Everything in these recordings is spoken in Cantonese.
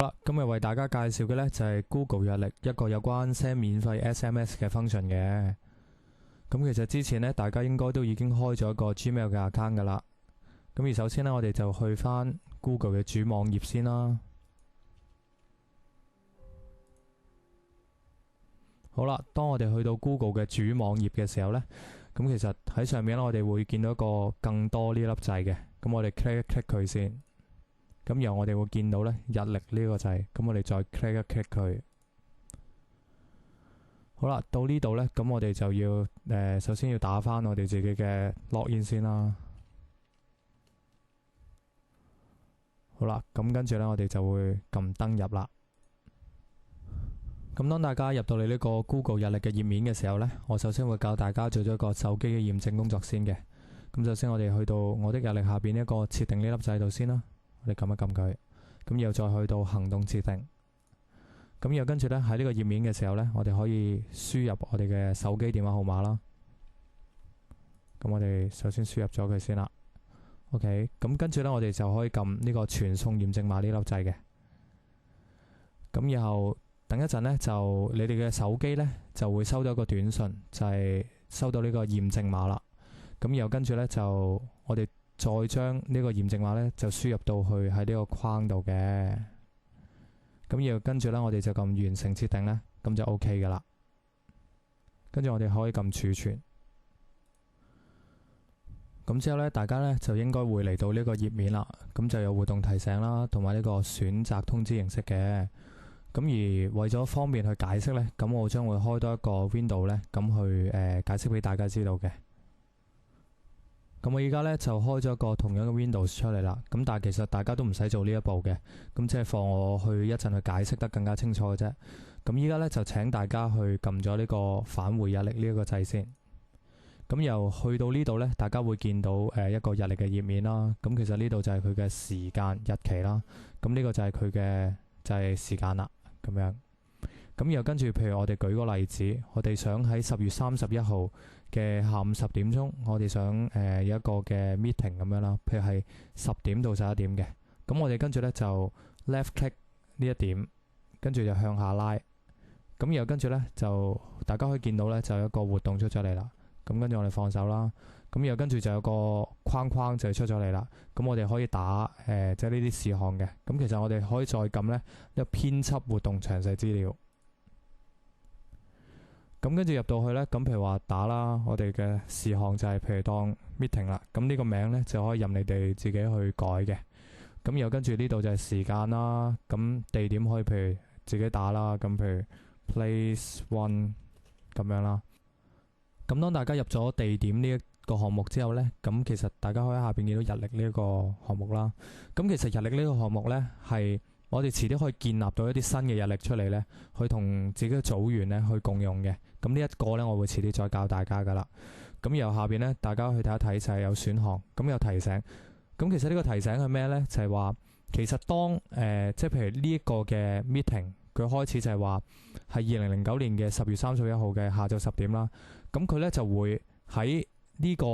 好啦，今日為大家介紹嘅呢就係 Google 日曆一個有關 send 免費 SMS 嘅 function 嘅。咁其實之前呢，大家應該都已經開咗一個 Gmail 嘅 account 噶啦。咁而首先呢，我哋就去翻 Google 嘅主網頁先啦。好啦，當我哋去到 Google 嘅主網頁嘅時候呢，咁其實喺上面呢，我哋會見到一個更多呢粒掣嘅。咁我哋 click 一 click 佢先。咁然後我哋會見到呢日曆呢個掣，咁我哋再 click 一 click 佢。好啦，到呢度呢，咁我哋就要首先要打返我哋自己嘅 login 先啦。好啦，咁跟住呢，我哋就會撳登入啦。咁當大家入到你呢個 Google 日曆嘅頁面嘅時候呢，我首先會教大家做咗一個手機嘅驗證工作先嘅。咁首先我哋去到我的日曆下邊一個設定呢粒掣度先啦。我哋撳一撳佢，咁又再去到行動設定，咁又跟住呢，喺呢個頁面嘅時候呢，我哋可以輸入我哋嘅手機電話號碼啦。咁我哋首先輸入咗佢先啦。OK， 咁跟住呢，我哋就可以撳呢個傳送驗證碼呢粒掣嘅。咁然後等一陣呢，就你哋嘅手機呢，就會收到一個短信，就係收到呢個驗證碼啦。咁又跟住呢，就我哋再將呢個驗證碼呢，就輸入到去喺呢個框度嘅。咁然後跟住呢，我哋就撳完成設定呢，咁就 OK 噶啦。跟住我哋可以撳儲存。咁之後呢，大家呢，就應該會嚟到呢個頁面啦。咁就有活動提醒啦，同埋呢個選擇通知形式嘅。咁而為咗方便去解釋呢，咁我將會開多一個 window 呢，咁去解釋俾大家知道嘅。咁我而家呢，就開咗一個同樣嘅 Windows 出嚟啦。咁但係其實大家都唔使做呢一步嘅。咁即係放我去一陣去解釋得更加清楚嘅啫。咁依家呢，就請大家去撳咗呢個返回日曆呢一個掣先。咁又去到呢度呢，大家會見到一個日曆嘅頁面啦。咁其實呢度就係佢嘅時間日期啦。咁呢個就係佢嘅時間啦。咁樣。咁又跟住，譬如我哋舉個例子，我哋想喺10月31號嘅下午10點鐘，我哋想有一個嘅 meeting 咁樣啦，譬如係10點到11點嘅。咁我哋跟住呢，就 left click 呢一點，跟住就向下拉。咁又跟住呢，就大家可以見到呢，就有一個活動出咗嚟啦。咁跟住我哋放手啦。咁又跟住就有個框框就出咗嚟啦。咁我哋可以打即係呢啲事項嘅。咁其實我哋可以再撳呢一個編輯活動詳細資料。咁跟住入到去呢，咁譬如話打啦，我哋嘅事項就係譬如當 meeting 啦，咁呢個名呢，就可以任你哋自己去改嘅。咁又跟住呢度就係時間啦，咁地點可以譬如自己打啦，咁譬如 place one 咁樣啦。咁當大家入咗地點呢一個項目之後呢，咁其實大家可以喺下邊見到日曆呢一個項目啦。咁其實日曆呢個項目呢，係我哋遲啲可以建立到一啲新嘅日曆出嚟呢，去同自己嘅組員呢去共用嘅。咁呢一個呢，我會遲啲再教大家噶啦。咁由下邊呢，大家去睇一睇就係有選項，咁有提醒。咁其實呢個提醒係咩呢？就係話其實當即係譬如呢一個嘅 meeting，佢開始就係話係2009年嘅10月31號嘅下晝10點啦。咁佢呢就會喺呢個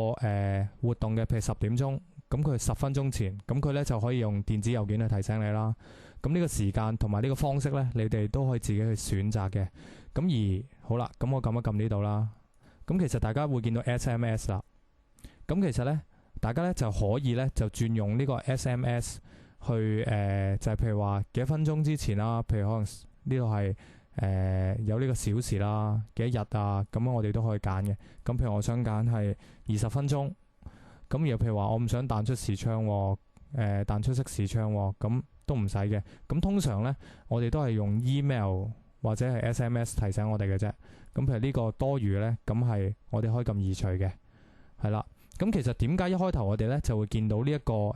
活動嘅譬如10點鐘。咁佢10分鐘前，咁佢呢就可以用電子郵件去提醒你啦。咁呢個時間同埋呢個方式呢，你哋都可以自己去選擇嘅。咁而好啦，咁我撳一撳呢度啦。咁其實大家會見到 SMS 啦。咁其實呢，大家呢就可以呢就轉用呢個 SMS 去就係譬如話幾多分鐘之前啦，譬如可能呢度係有呢個小時啦，幾多日啊，咁我哋都可以揀嘅。咁譬如我想揀係20分鐘。咁又譬如話我唔想彈出視窗，彈出式視窗，咁都唔使嘅。咁通常呢，我哋都係用 email 或者係 SMS 提醒我哋嘅啫。咁譬如呢個多餘呢，咁係我哋可以撳移除嘅，係啦。咁其實點解一開頭我哋呢就會見到呢一個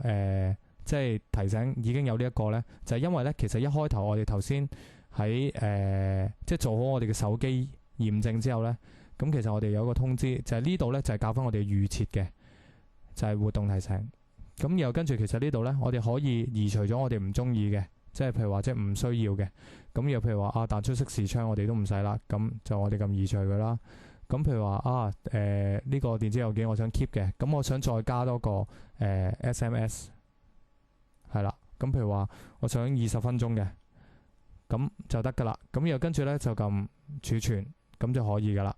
即係提醒已經有呢一個呢？就係因為呢，其實一開頭我哋頭先喺即係做好我哋嘅手機驗證之後呢，咁其實我哋有一個通知，就係呢度呢，就係教翻我哋預設嘅。就係活動提醒，咁又跟住其實呢度呢，我哋可以移除咗我哋唔中意嘅，即係譬如話即係唔需要嘅，咁又譬如話彈出式視窗我哋都唔使啦，咁就我哋咁移除佢啦。咁譬如話呢個電子郵件我想 keep 嘅，咁我想再加多個SMS 係啦。咁譬如話我想20分鐘嘅，咁就得噶啦。咁又跟住呢，就撳儲存，咁就可以噶啦。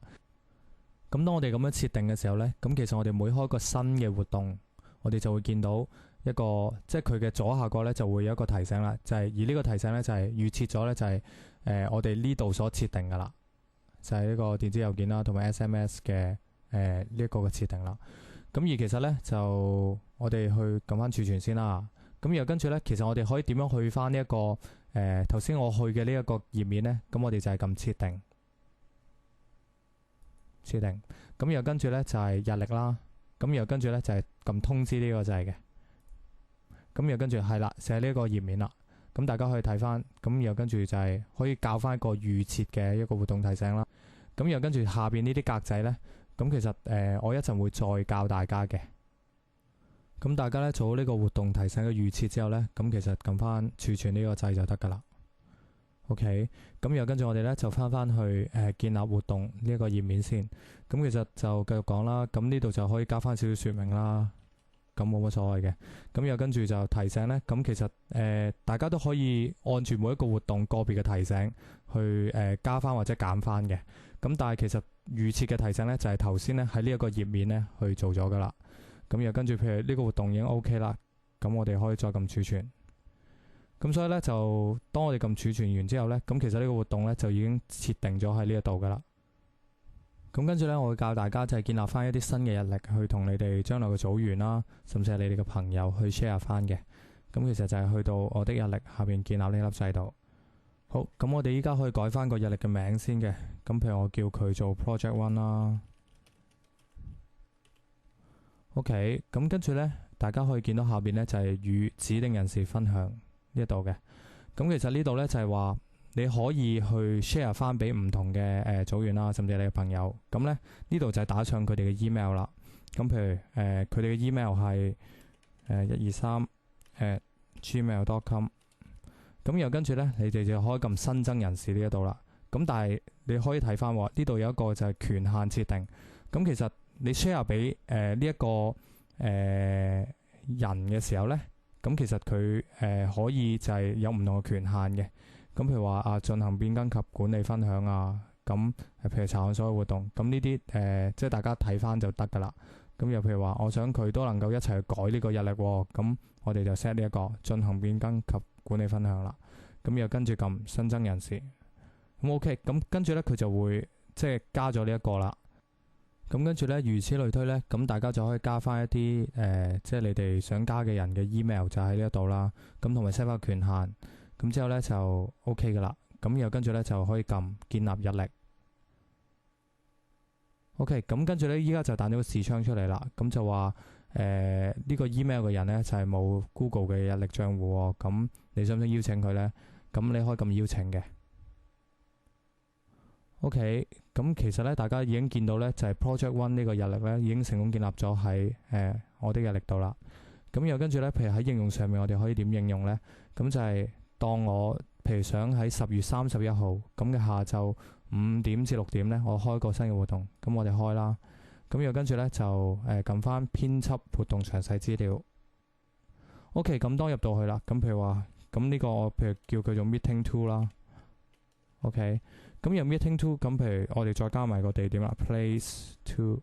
咁當我哋咁樣設定嘅時候呢，咁其實我哋每開個新嘅活動，我哋就會見到一個，即係佢嘅左下角呢就會有一個提醒啦，就係而呢個提醒呢，就係預設咗呢，就係我哋呢度所設定噶啦，就係呢個電子郵件啦，同埋 SMS 嘅呢一個嘅設定啦。咁而其實呢，就我哋去撳翻儲存先啦。咁又跟住呢，其實我哋可以點樣去翻呢一個頭先我去嘅呢一個頁面呢？咁我哋就係撳設定。咁又跟住呢，就係日曆啦。咁又跟住呢，就係撳通知呢個掣嘅。咁又跟住係啦，就係呢個頁面啦。咁大家可以睇翻。咁又跟住就係可以校翻一個預設嘅一個活動提醒啦。咁又跟住下邊呢啲格仔呢，咁其實我一陣會再教大家嘅。咁大家呢，做好呢個活動提醒嘅預設之後呢，咁其實撳翻儲存呢個掣就得噶啦。OK，咁又跟住我哋呢，就翻翻去建立活動呢一個頁面先。咁其實就繼續講啦。咁呢度就可以加翻少少說明啦。咁冇乜所謂嘅。咁又跟住就提醒呢。咁其實大家都可以按住每一個活動個別嘅提醒去加翻或者減翻嘅。咁但係其實預設嘅提醒呢，就係頭先呢喺呢一個頁面呢去做咗噶啦。咁又跟住譬如呢個活動已經 OK 啦。咁我哋可以再撳儲存。咁所以呢，就當我哋撳儲存完之後呢，咁其實呢個活動呢，就已經設定咗喺呢一度噶啦。咁跟住呢，我會教大家就係建立翻一啲新嘅日曆，去同你哋將來嘅組員啦，甚至係你哋嘅朋友去 share 翻嘅。咁其實就係去到我的日曆下邊建立呢粒掣度。好，咁我哋依家可以改翻個日曆嘅名先嘅。咁譬如我叫佢做 Project One 啦。OK，咁跟住呢，大家可以見到下邊呢，就係與指定人士分享。呢度嘅，咁其實呢度呢，就係話你可以去 share 翻俾唔同嘅組員啦，甚至你嘅朋友。咁呢，呢度就係打上佢哋嘅 email 啦。咁譬如佢哋嘅 email 係123@gmail.com。咁又跟住呢，你哋就可以撳新增人士呢一度啦。咁但係你可以睇翻喎，呢度有一個就係權限設定。咁其實你 share 俾呢一個人嘅時候呢。咁其實佢可以就係有唔同嘅權限嘅。咁譬如話進行變更及管理分享啊，咁譬如查看所有活動，咁呢啲即係大家睇翻就得噶啦。咁又譬如話我想佢都能夠一齊去改呢個日曆喎，咁我哋就 set 呢一個進行變更及管理分享啦。咁又跟住撳新增人士，咁 OK，咁跟住呢，佢就會即係加咗呢一個啦。咁跟住呢，如此類推呢，咁大家就可以加翻一啲即係你哋想加嘅人嘅 email 就喺呢一度啦。咁同埋 set 翻權限，咁之後呢就 OK 噶啦。咁又跟住呢，就可以撳建立日曆。OK，咁跟住呢，依家就彈咗個視窗出嚟啦。咁就話呢個 email 嘅人呢，就係冇 Google 嘅日曆賬戶喎。咁你想唔想邀請佢呢？咁你可以撳邀請嘅。OK，咁其實咧，大家已經見到咧，就係 Project One 呢個日曆咧，已經成功建立咗喺我的日曆度啦。咁又跟住咧，譬如喺應用上面，我哋可以點應用咧？咁就係當我譬如想喺10月31號咁嘅下晝5點至6點咧，我開個新嘅活動，咁我哋開啦。咁又跟住咧就撳翻編輯活動詳細資料。OK，咁當入到去啦，咁譬如話，咁呢個我譬如叫佢做 Meeting Two 啦。OK。咁有 meeting to， 咁譬如我哋再加埋個地點啦 ，place to